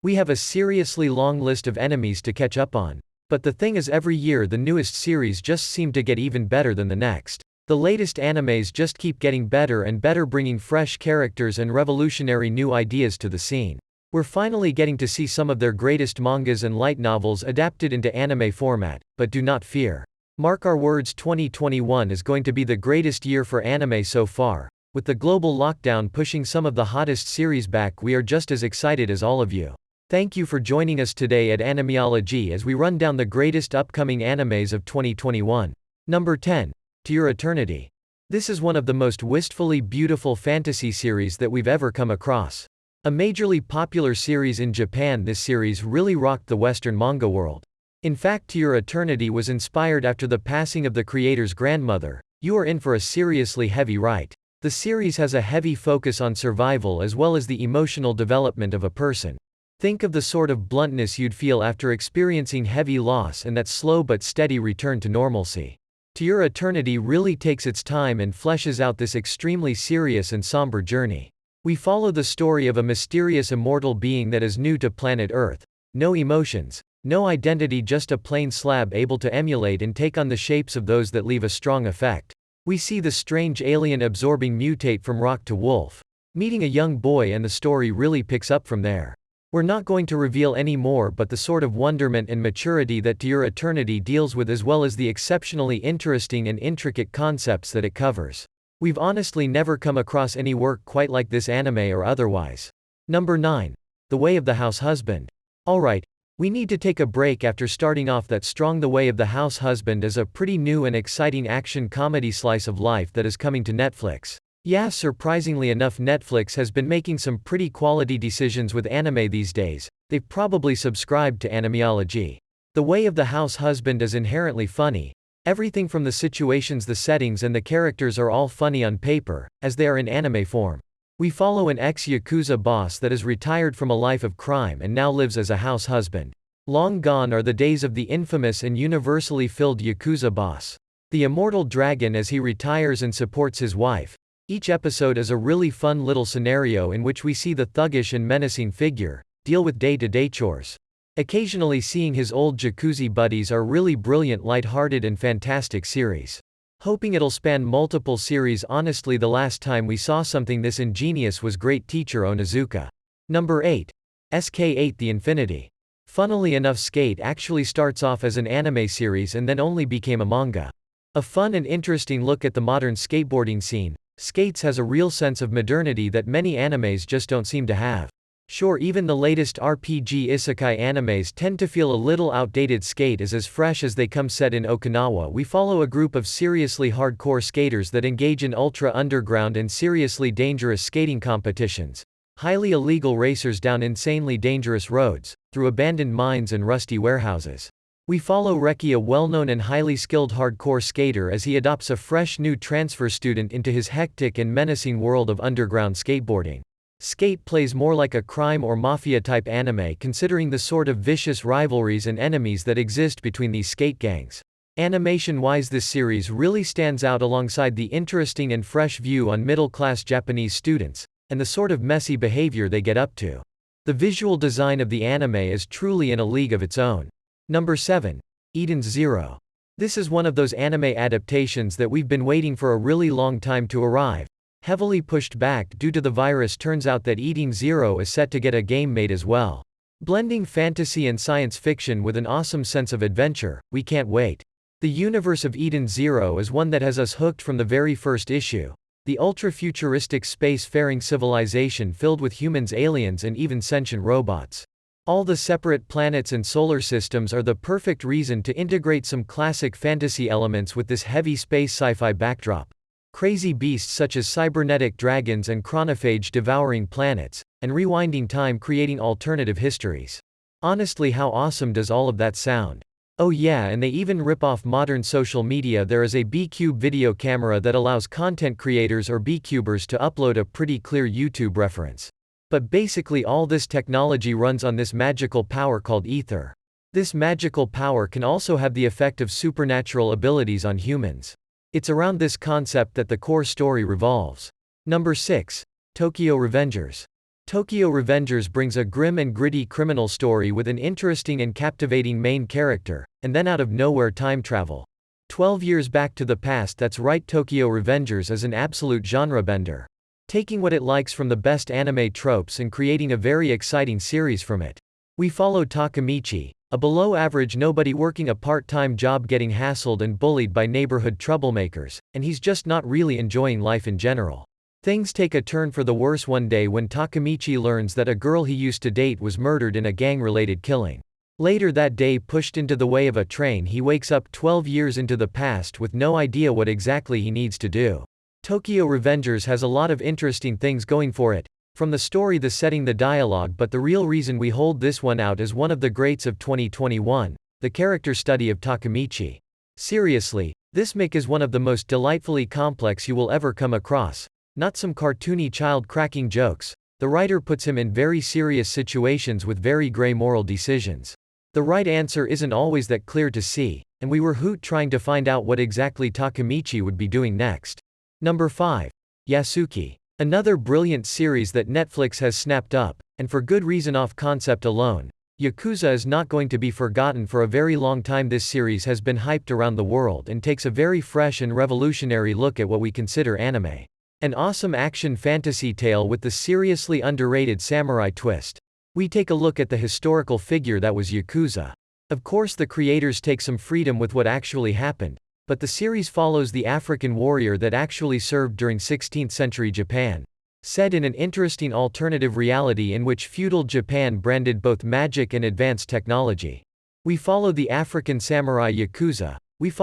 We have a seriously long list of enemies to catch up on. But the thing is, every year the newest series just seem to get even better than the next. The latest animes just keep getting better and better, bringing fresh characters and revolutionary new ideas to the scene. We're finally getting to see some of their greatest mangas and light novels adapted into anime format, but do not fear. Mark our words, 2021 is going to be the greatest year for anime so far. With the global lockdown pushing some of the hottest series back, we are just as excited as all of you. Thank you for joining us today at Animeology as we run down the greatest upcoming animes of 2021. Number 10. To Your Eternity. This is one of the most wistfully beautiful fantasy series that we've ever come across. A majorly popular series in Japan, this series really rocked the Western manga world. In fact, To Your Eternity was inspired after the passing of the creator's grandmother. You are in for a seriously heavy ride. The series has a heavy focus on survival as well as the emotional development of a person. Think of the sort of bluntness you'd feel after experiencing heavy loss and that slow but steady return to normalcy. To Your Eternity really takes its time and fleshes out this extremely serious and somber journey. We follow the story of a mysterious immortal being that is new to planet Earth. No emotions, no identity, just a plain slab able to emulate and take on the shapes of those that leave a strong effect. We see the strange alien absorbing mutate from rock to wolf, meeting a young boy, and the story really picks up from there. We're not going to reveal any more, but the sort of wonderment and maturity that To Your Eternity deals with, as well as the exceptionally interesting and intricate concepts that it covers. We've honestly never come across any work quite like this, anime or otherwise. Number 9. The Way of the House Husband. Alright, we need to take a break after starting off that strong. The Way of the House Husband is a pretty new and exciting action comedy slice of life that is coming to Netflix. Yeah, surprisingly enough, Netflix has been making some pretty quality decisions with anime these days. They've probably subscribed to Animeology. The Way of the House Husband is inherently funny. Everything from the situations, the settings, and the characters are all funny on paper, as they are in anime form. We follow an ex-Yakuza boss that is retired from a life of crime and now lives as a house husband. Long gone are the days of the infamous and universally filled Yakuza boss, the immortal dragon, as he retires and supports his wife. Each episode is a really fun little scenario in which we see the thuggish and menacing figure deal with day-to-day chores. Occasionally seeing his old jacuzzi buddies are really brilliant, light-hearted and fantastic series. Hoping it'll span multiple series. Honestly, the last time we saw something this ingenious was Great Teacher Onizuka. Number 8. SK8 The Infinity. Funnily enough, Skate actually starts off as an anime series and then only became a manga. A fun and interesting look at the modern skateboarding scene. Skates has a real sense of modernity that many animes just don't seem to have. Sure, even the latest RPG isekai animes tend to feel a little outdated. Skate is as fresh as they come. Set in Okinawa, we follow a group of seriously hardcore skaters that engage in ultra underground and seriously dangerous skating competitions. Highly illegal racers down insanely dangerous roads, through abandoned mines and rusty warehouses. We follow Reki, a well-known and highly skilled hardcore skater, as he adopts a fresh new transfer student into his hectic and menacing world of underground skateboarding. Skate plays more like a crime or mafia-type anime, considering the sort of vicious rivalries and enemies that exist between these skate gangs. Animation-wise, this series really stands out alongside the interesting and fresh view on middle-class Japanese students, and the sort of messy behavior they get up to. The visual design of the anime is truly in a league of its own. Number 7. Eden's Zero. This is one of those anime adaptations that we've been waiting for a really long time to arrive. Heavily pushed back due to the virus, turns out that Eden Zero is set to get a game made as well. Blending fantasy and science fiction with an awesome sense of adventure, we can't wait. The universe of Eden Zero is one that has us hooked from the very first issue. The ultra-futuristic space-faring civilization filled with humans, aliens, and even sentient robots. All the separate planets and solar systems are the perfect reason to integrate some classic fantasy elements with this heavy space sci-fi backdrop. Crazy beasts such as cybernetic dragons and chronophage devouring planets, and rewinding time creating alternative histories. Honestly, how awesome does all of that sound? Oh yeah, and they even rip off modern social media. There is a B-Cube video camera that allows content creators or B-Cubers to upload a pretty clear YouTube reference. But basically all this technology runs on this magical power called ether. This magical power can also have the effect of supernatural abilities on humans. It's around this concept that the core story revolves. Number 6. Tokyo Revengers. Tokyo Revengers brings a grim and gritty criminal story with an interesting and captivating main character, and then out of nowhere time travel. 12 years back to the past. That's right, Tokyo Revengers is an absolute genre bender. Taking what it likes from the best anime tropes and creating a very exciting series from it. We follow Takemichi, a below-average nobody working a part-time job getting hassled and bullied by neighborhood troublemakers, and he's just not really enjoying life in general. Things take a turn for the worse one day when Takemichi learns that a girl he used to date was murdered in a gang-related killing. Later that day, pushed into the way of a train, he wakes up 12 years into the past with no idea what exactly he needs to do. Tokyo Revengers has a lot of interesting things going for it. From the story, the setting, the dialogue, but the real reason we hold this one out as one of the greats of 2021, the character study of Takemichi. Seriously, this Mick is one of the most delightfully complex you will ever come across. Not some cartoony child cracking jokes. The writer puts him in very serious situations with very gray moral decisions. The right answer isn't always that clear to see, and we were trying to find out what exactly Takemichi would be doing next. Number 5. Yasuki. Another brilliant series that Netflix has snapped up, and for good reason. Off concept alone, Yakuza is not going to be forgotten for a very long time. This series has been hyped around the world and takes a very fresh and revolutionary look at what we consider anime. An awesome action fantasy tale with the seriously underrated samurai twist. We take a look at the historical figure that was Yakuza. Of course, the creators take some freedom with what actually happened, but the series follows the African warrior that actually served during 16th century Japan. Set in an interesting alternative reality in which feudal Japan branded both magic and advanced technology. We follow the African samurai Yakuza. And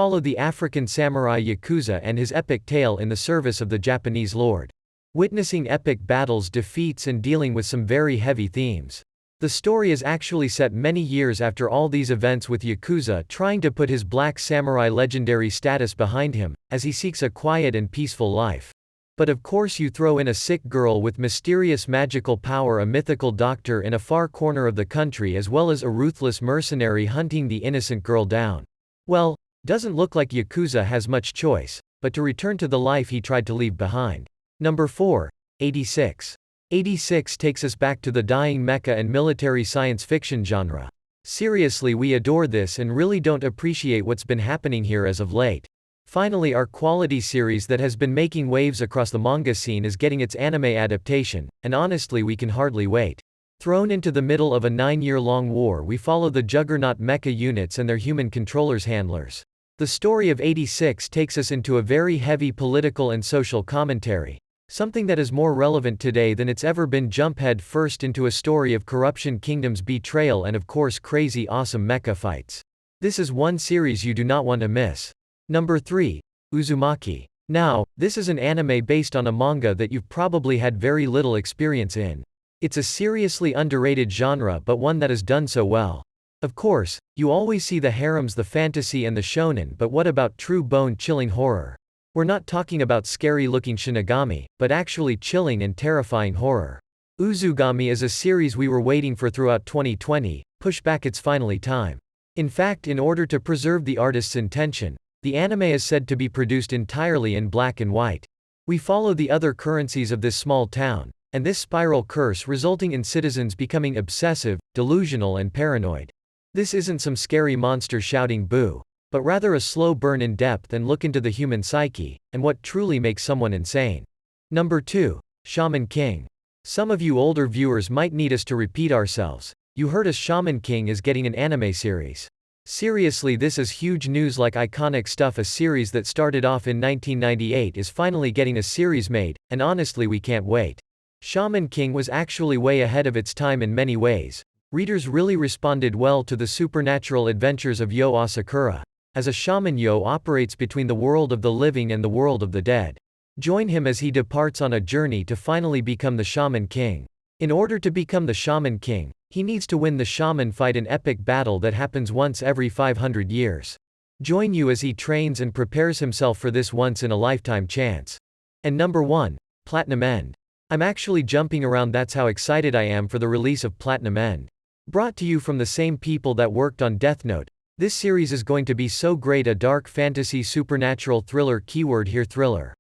his epic tale in the service of the Japanese lord. Witnessing epic battles, defeats, and dealing with some very heavy themes. The story is actually set many years after all these events, with Yakuza trying to put his black samurai legendary status behind him, as he seeks a quiet and peaceful life. But of course you throw in a sick girl with mysterious magical power, a mythical doctor in a far corner of the country, as well as a ruthless mercenary hunting the innocent girl down. Well, doesn't look like Yakuza has much choice, but to return to the life he tried to leave behind. Number 4. 86. 86 takes us back to the dying mecha and military science fiction genre. Seriously, we adore this and really don't appreciate what's been happening here as of late. Finally, our quality series that has been making waves across the manga scene is getting its anime adaptation, and honestly we can hardly wait. Thrown into the middle of a 9-year-long war, we follow the juggernaut mecha units and their human controllers handlers. The story of 86 takes us into a very heavy political and social commentary. Something that is more relevant today than it's ever been. Jump head first into a story of corruption, kingdoms, betrayal, and of course crazy awesome mecha fights. This is one series you do not want to miss. Number 3. Uzumaki. Now, this is an anime based on a manga that you've probably had very little experience in. It's a seriously underrated genre, but one that is done so well. Of course, you always see the harems, the fantasy, and the shonen, but what about true bone-chilling horror? We're not talking about scary-looking Shinigami, but actually chilling and terrifying horror. Uzumaki is a series we were waiting for throughout 2020, push back, it's finally time. In fact, in order to preserve the artist's intention, the anime is said to be produced entirely in black and white. We follow the other currencies of this small town, and this spiral curse resulting in citizens becoming obsessive, delusional, and paranoid. This isn't some scary monster shouting boo, but rather a slow burn in depth and look into the human psyche, and what truly makes someone insane. Number 2. Shaman King. Some of you older viewers might need us to repeat ourselves. You heard us, Shaman King is getting an anime series. Seriously, this is huge news, like iconic stuff. A series that started off in 1998 is finally getting a series made, and honestly we can't wait. Shaman King was actually way ahead of its time in many ways. Readers really responded well to the supernatural adventures of Yo Asakura. As a shaman, Yo operates between the world of the living and the world of the dead. Join him as he departs on a journey to finally become the Shaman King. In order to become the Shaman King, he needs to win the shaman fight, an epic battle that happens once every 500 years. Join you as he trains and prepares himself for this once-in-a-lifetime chance. And number 1. Platinum End. I'm actually jumping around, that's how excited I am for the release of Platinum End. Brought to you from the same people that worked on Death Note, this series is going to be so great, a dark fantasy supernatural thriller, keyword here thriller.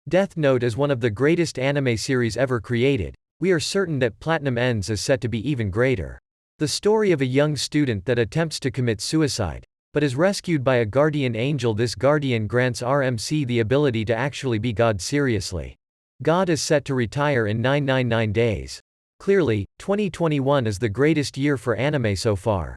Death Note is one of the greatest anime series ever created. we are certain that Platinum Ends is set to be even greater. The story of a young student that attempts to commit suicide, but is rescued by a guardian angel. This guardian grants RMC the ability to actually be God seriously. God is set to retire in 999 days. Clearly, 2021 is the greatest year for anime so far.